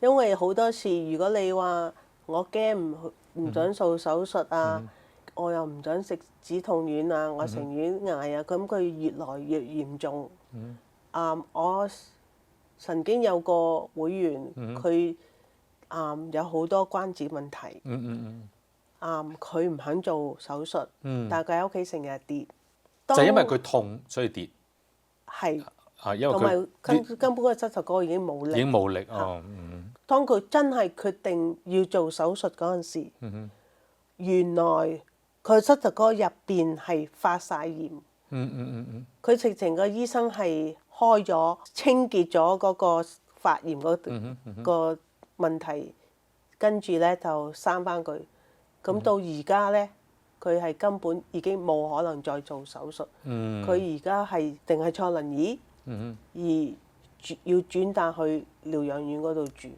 因為好多時，如果你話我驚唔想做手術啊，我又唔想食止痛丸啊，我情願捱啊，咁佢越來越嚴重。我曾經有個會員，佢有好多關節問題。佢唔肯做手術，但係佢喺屋企成日跌。就因為佢痛，所以跌。係。因為同埋佢根本個膝頭哥已經冇力。已經冇力當佢真係決定要做手術嗰陣時，原來佢膝頭哥入邊係發晒炎。佢直情個醫生係開咗清潔咗嗰個發炎嗰個問題，跟住咧就生翻佢。咁到而家咧，佢係根本已經冇可能再做手術。佢而家係定係坐輪椅，而要轉達去療養院嗰度住。